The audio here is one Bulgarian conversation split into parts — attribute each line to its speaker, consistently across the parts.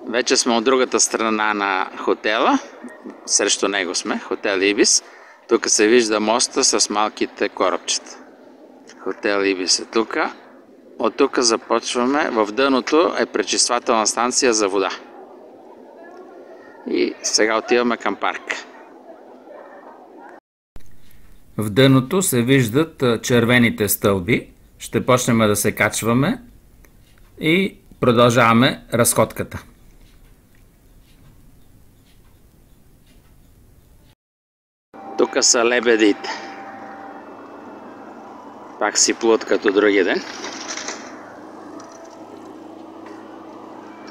Speaker 1: Вече сме от другата страна на хотела. Срещу него сме, хотел Ибис. Тук се вижда моста с малките корабчета. Хотел Ибис е тук. От тук започваме. В дъното е пречиствателна станция за вода. И сега отиваме към парка. В дъното се виждат червените стълби. Ще почнем да се качваме и продължаваме разходката. Тук са лебедите. Пак си плуват като други ден.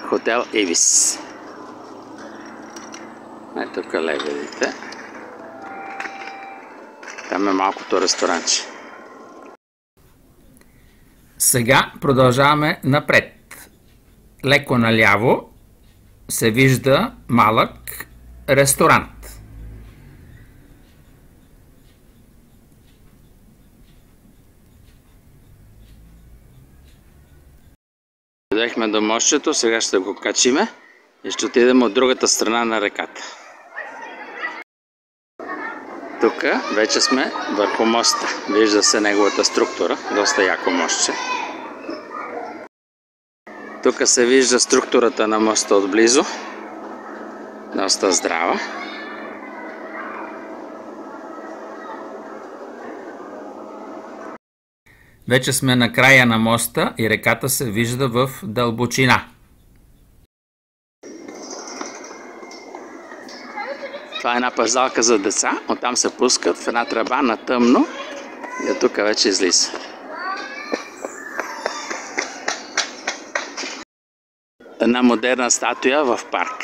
Speaker 1: Хотел Ибис. Тук лебедите. Там е малкото ресторанче. Сега продължаваме напред. Леко наляво се вижда малък ресторант. Дойдохме до мостчето, сега ще го качиме и ще отидем от другата страна на реката. Тук вече сме върху моста. Вижда се неговата структура, доста яко мостче. Тук се вижда структурата на моста отблизо. Доста здрава. Вече сме на края на моста и реката се вижда в дълбочина. Това е една пазалка за деца. Оттам се пускат в една тръба на тъмно и от тук вече излиза. Една модерна статуя в парк.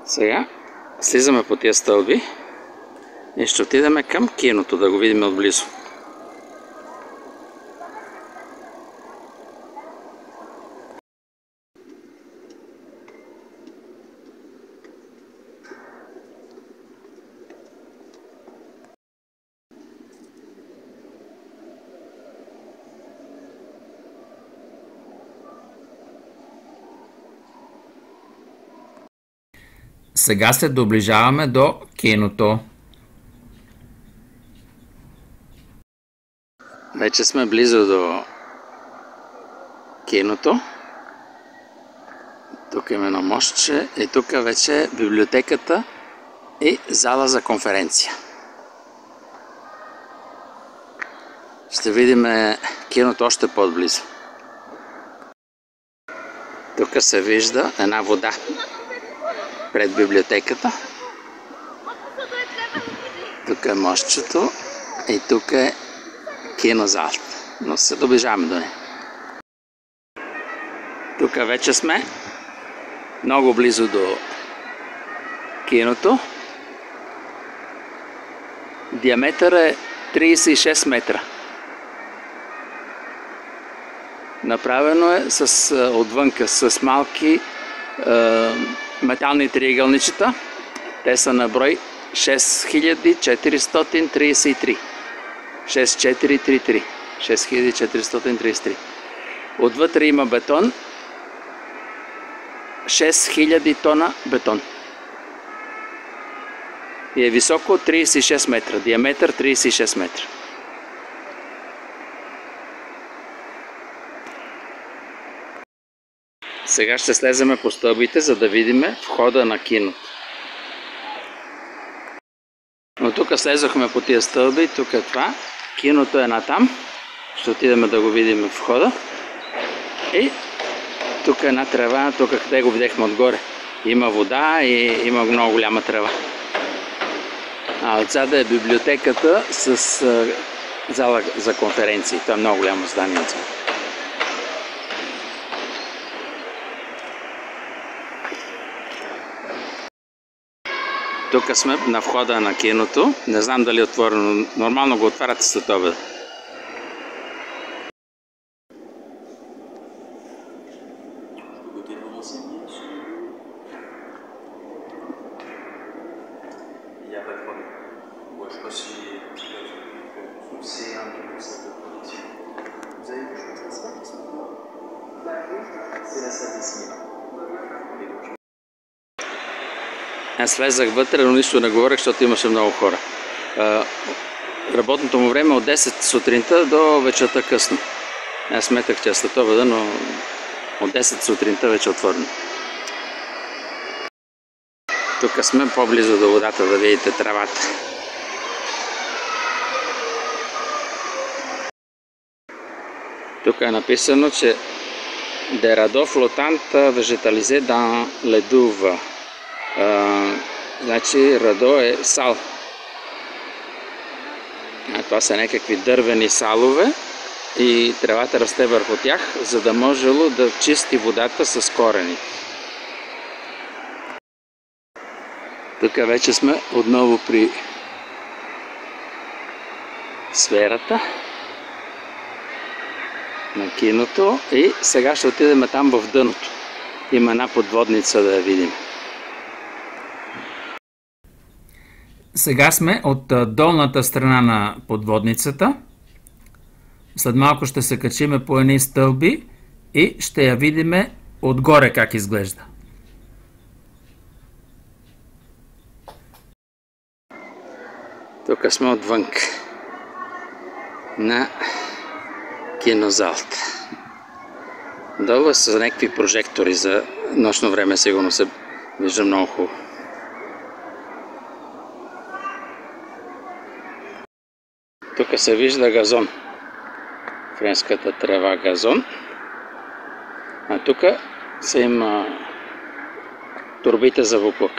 Speaker 1: Сега слизаме по тия стълби и ще отидем към киното да го видим отблизо. Сега се доближаваме до киното. Вече сме близо до киното. Тук има едно мостче и тук вече е библиотеката и зала за конференция. Ще видим киното още по-близо. Тук се вижда една вода пред библиотеката. Тук е мостчето и тук е кинозалата, но се доближаваме до нея. Тук вече сме много близо до киното. Диаметър е 36 метра. Направено е отвънка с малки метални триъгълничета. Те са на брой 6433. 6433. 6433. Отвътре има бетон. 6000 тона бетон. И е високо 36 метра. Диаметър 36 метра. Сега ще слеземе по стълбите, за да видим входа на киното. Но тук слезохме по тия стълби, тук е това. Киното е натам. Ще отидем да го видим входа. И тук е една трева, тук къде го видяхме отгоре. Има вода и има много голяма трева. А отзад е библиотеката с зала за конференции. Това е много голямо здание отзад. Тук сме на входа на киното. Не знам дали е отворено. Нормално го отваряте след обед.
Speaker 2: C'est un peu ça de politique. Vous avez quelque chose à ça?
Speaker 1: Аз влезах вътре, но нищо не говорех, защото имаше много хора. Работното му време е от 10 сутринта до вечерта късно. Аз сметах, че е след обеда, но от 10 сутринта вече е отворено. Тук сме по-близо до водата, да видите тревата. Тук е написано, че des radeaux flottants végétalisés dans les douves. Значи радо е сал. Това са някакви дървени салове и тревата расте върху тях, за да можело да чисти водата с корени. Тук вече сме отново при сферата на киното и сега ще отидем там в дъното. Има една подводница да я видим. Сега сме от долната страна на подводницата. След малко ще се качиме по едни стълби и ще я видиме отгоре как изглежда. Тук сме отвън на кинозалата. Долу са някакви прожектори за нощно време, сигурно се вижда много хубаво. Тук се вижда газон. Френската трева газон. А тук са има турбите за буклук.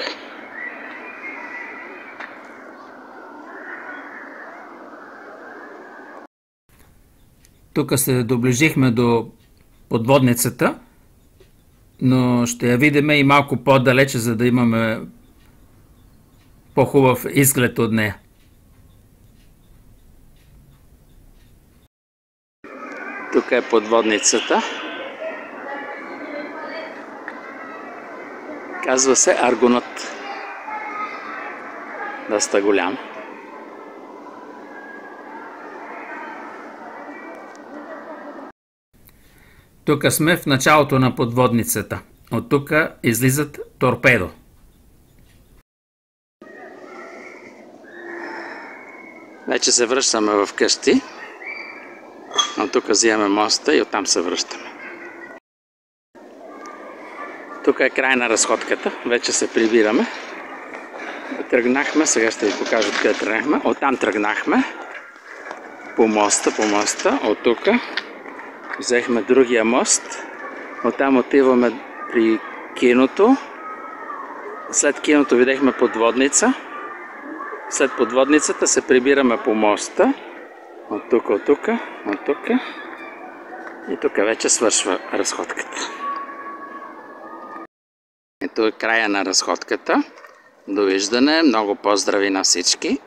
Speaker 1: Тук се доближихме до подводницата, но ще я видим и малко по-далече, за да имаме по-хубав изглед от нея. Тук е подводницата. Казва се Аргонот. Доста голям. Тук сме в началото на подводницата. От тук излизат торпедо. Вече се връщаме в къщи. От тук взимаме моста и оттам се връщаме. Тук е край на разходката. Вече се прибираме. Тръгнахме, сега ще ви покажа откъде тръгнахме. Оттам тръгнахме. По моста. От тук взехме другия мост. Оттам отиваме при киното. След киното видяхме подводница. След подводницата се прибираме по моста. От тук. И тук вече свършва разходката. Ето е края на разходката. Довиждане. Много поздрави на всички.